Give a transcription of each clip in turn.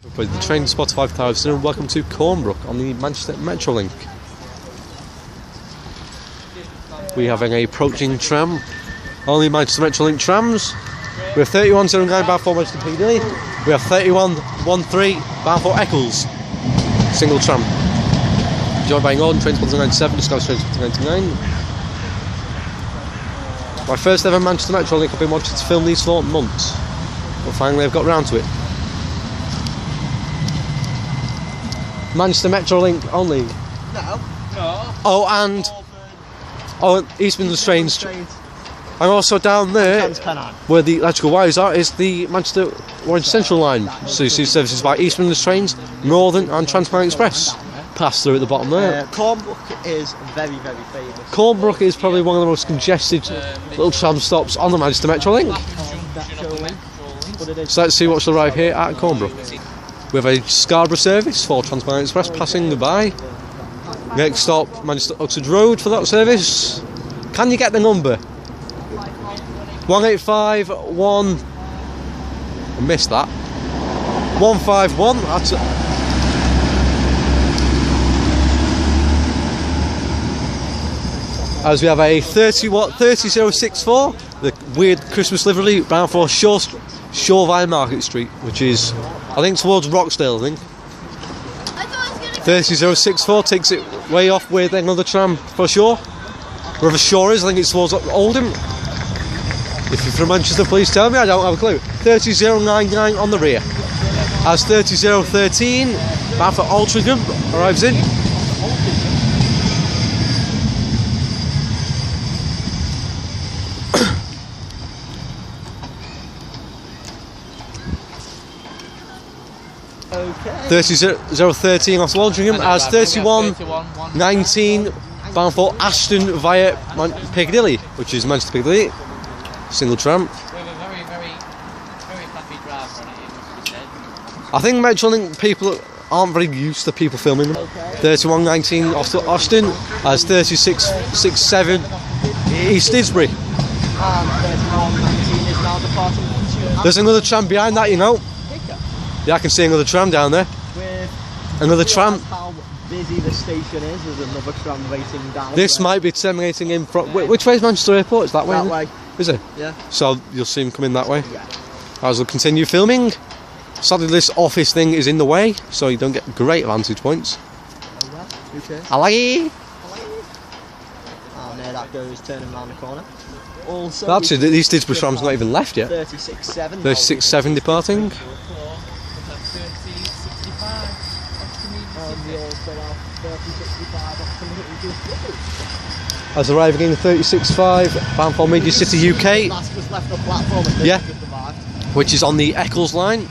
The train spot 5000 and welcome to Cornbrook on the Manchester Metrolink. We have an approaching tram, only Manchester Metrolink trams. We have 3109 bound for Manchester Piccadilly. We have 3113 bound for Eccles, single tram. Joined by Northern Train Spot 97, Scottish Train Spot 99. My first ever Manchester Metrolink. I've been wanting to film these for months, but finally I've got round to it. Manchester Metrolink only. No. Oh, and Eastbound and Strange. I'm also down there where the electrical wires are. Is the Manchester Orange Central line. So you see services by Eastbound and Strange, Northern, and Trams Express. Pass through at the bottom there. Cornbrook is very, very famous. Cornbrook is probably one of the most congested little tram stops on the Manchester Metrolink. So let's see what's arrived here at Cornbrook. We have a Scarborough service for Trams Express passing by. Next stop, Manchester Oxford Road for that service. Can you get the number? 1851. I missed that. 151. That's as we have a 30064, the weird Christmas livery bound for Shorevine Market Street, which is, I think, towards Rochdale, I think. 30064 takes it way off with another tram for Shore. Wherever Shore is, I think it's towards Oldham. If you're from Manchester, please tell me, I don't have a clue. 30099 on the rear. As 30013, bound for Altrincham, arrives in. Okay. 30013 off to Altrincham, as 3119 bound for Ashton via Piccadilly, which is Manchester Piccadilly, single tram. We have a very, very, very happy driver on it, it must be said. I think Metrolink people aren't very used to people filming them. Okay. 3119 off to Ashton, as 3667 East Didsbury. And 3119 is now departing to There's another tram behind that, you know. Yeah, I can see another tram down there. Another tram. How busy the station is, there's another tram waiting down. This might be terminating in front. Which way is Manchester Airport? Is that way? That way. Is it? Yeah. So you'll see him coming that way. Yeah. As we'll continue filming. Sadly, this office thing is in the way, so you don't get great vantage points. Oh yeah. Okay. Hello. And there that goes, turning around the corner. Also, That's it. These Didsbury trams not even left yet. 367. 367 departing. As arriving in 365, bound for Media City UK. Last was left on platform. Yeah. Which is on the Eccles line.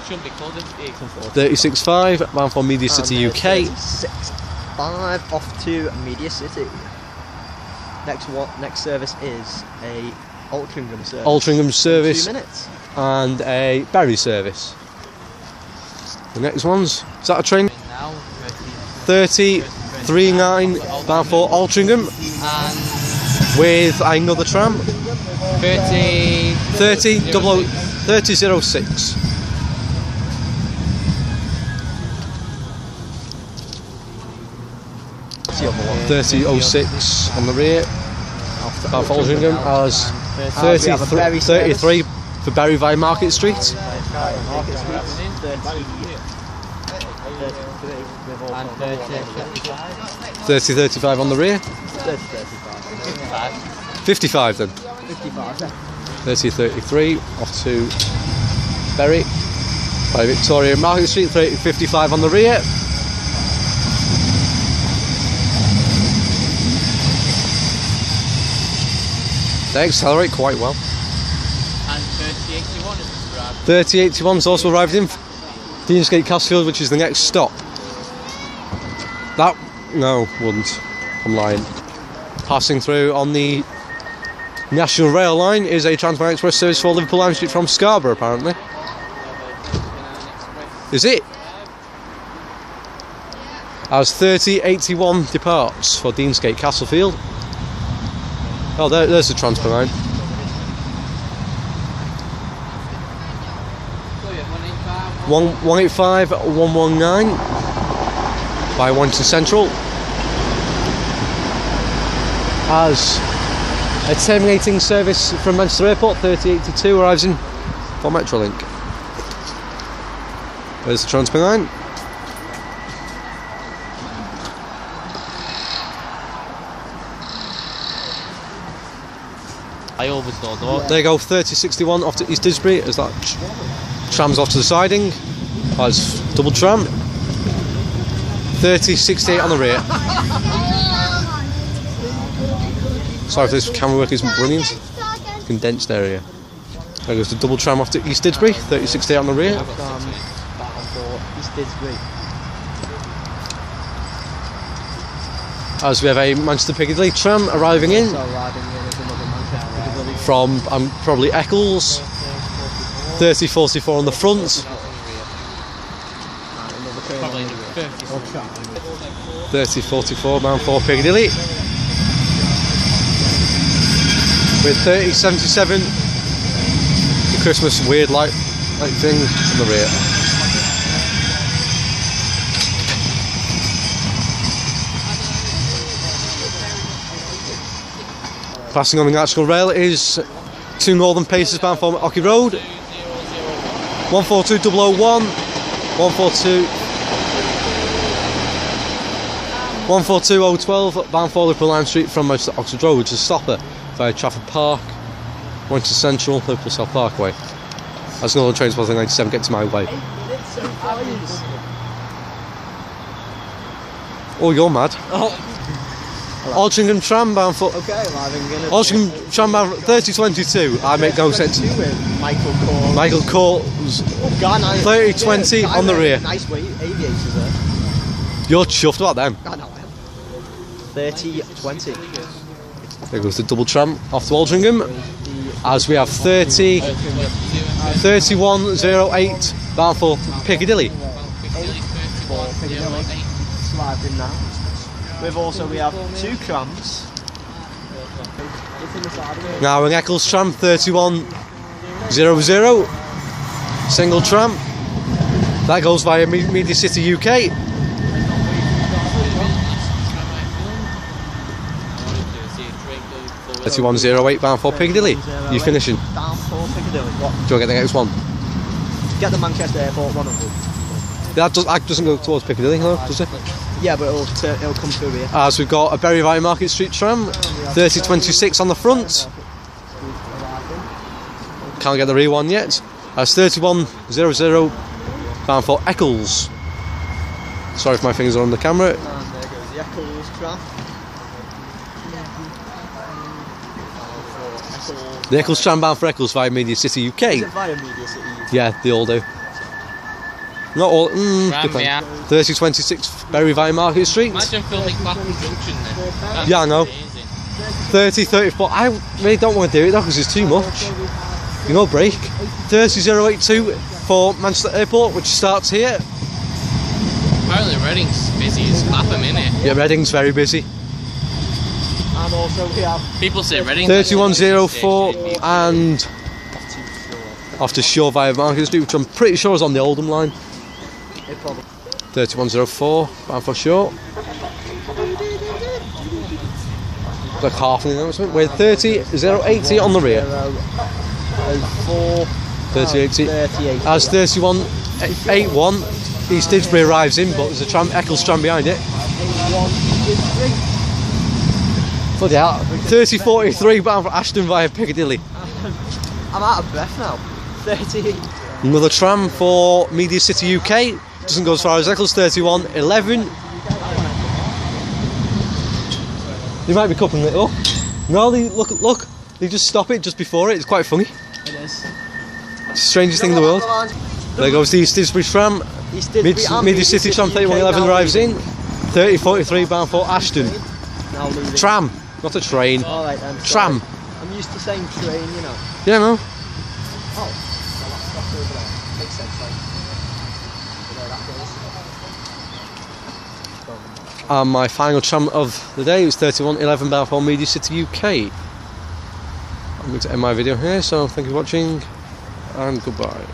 Shouldn't be called it. 365, bound for Media City UK. 365 off to Media City. Next service is a Altrincham service. Altrincham service. 2 minutes. And a Bury service. The next one's, is that a train? 339 bound for Altrincham with another tram. 3006. 3006 on the rear. Bound for Altrincham as 33 for Bury via Market Street. Market Street. 3035 on the rear. 55 then. 3033 off to Bury by Victoria Market Street. 55 on the rear. They accelerate quite well. And 3081 is arrived. 3081's also arrived in Deansgate Castlefield, which is the next stop. That, no, wouldn't. I'm lying. Passing through on the National Rail line is a Trams Express service for Liverpool Lime Street from Scarborough, apparently. Is it? As 3081 departs for Deansgate Castlefield. Oh, there's the transfer line. 185 119 by Manchester Central. As a terminating service from Manchester Airport, 3082 arrives in for Metrolink. There's the transfer line. I always thought. There you go, 3061 off to East Didsbury as that tram's off to the siding. As double tram. 3068 on the rear. Sorry if this camera work isn't brilliant. Condensed area. There goes the double tram off to East Didsbury, 3068 on the rear. East Didsbury. As we have a Manchester Piccadilly tram arriving in. Also arriving in is another Manchester Piccadilly. From probably Eccles. 3044 on the front. Probably 3044 bound for Piccadilly. With 3077, the Christmas weird light thing on the rear. Passing on the National Rail is 2 Northern Pacers bound for Ocky Road. 142001, 142012 bound for Liverpool Lime Street from Manchester Oxford Road, which is a stopper via Trafford Park, Manchester Central, Liverpool South Parkway. That's another train spotting 97 get to my way. Oh, you're mad. Altrincham tram bound for. Okay, arriving in. Altrincham tram bound for 3022. I make no sense. Michael Court's 3020 on the rear. Nice weight, aviators there. You're chuffed about them. I know. 3020. There goes the double tram off to Altrincham. As we have 3108 bound for Piccadilly. Sliding now. We have 2 trams. Now an Eccles tram 3100. Single tram. That goes via Media City UK. That's 3108 bound for Piccadilly. You finishing? Down for Piccadilly. What? Do you want to get the next one? Get the Manchester Airport 100. That doesn't go towards Piccadilly, though, does it? Yeah, but it'll come through here. As we've got a Bury via Market Street tram, 3026 on the front. Can't get the rear one yet. As 3100 bound for Eccles. Sorry if my fingers are on the camera. And there goes the Eccles tram. The Eccles tram bound for Eccles via Media City UK. Is it via Media City? Yeah, they all do. Not all. yeah. 3026 Bury via Market Street. Imagine filming Clapham Junction then. Yeah, I know. Amazing. 3034. I really don't want to do it though because it's too much. You know, break. 30082 for Manchester Airport, which starts here. Apparently Reading's busy as Clapham, innit? Yeah, Reading's very busy. And also we have People say Reading. 3104 and off to Shore via Market Street, which I'm pretty sure is on the Oldham line. 3104 bound for Shore. Like half an announcement with 30080 on the rear. 3080 as 3181 East Didsbury arrives in, but there's a tram, Eccles tram behind it. Bloody hell. 3043 bound for Ashton via Piccadilly. I'm out of breath now. 30. Another tram for Media City UK. Doesn't go as far as Eccles. 3111. They might be coupling it up. No, they look. They just stop it just before it. It's quite funny. It is. It's the strangest thing in the world. There goes the East Didsbury tram. Media City tram 3111 arrives in. 3043 bound for Ashton. Tram, not a train. Alright then. Tram. I'm used to saying train, you know. Yeah, no. Oh, well, that's over there. Makes sense, right? And my final tram of the day was 3111 bound for Media City UK. I'm going to end my video here, so thank you for watching and goodbye.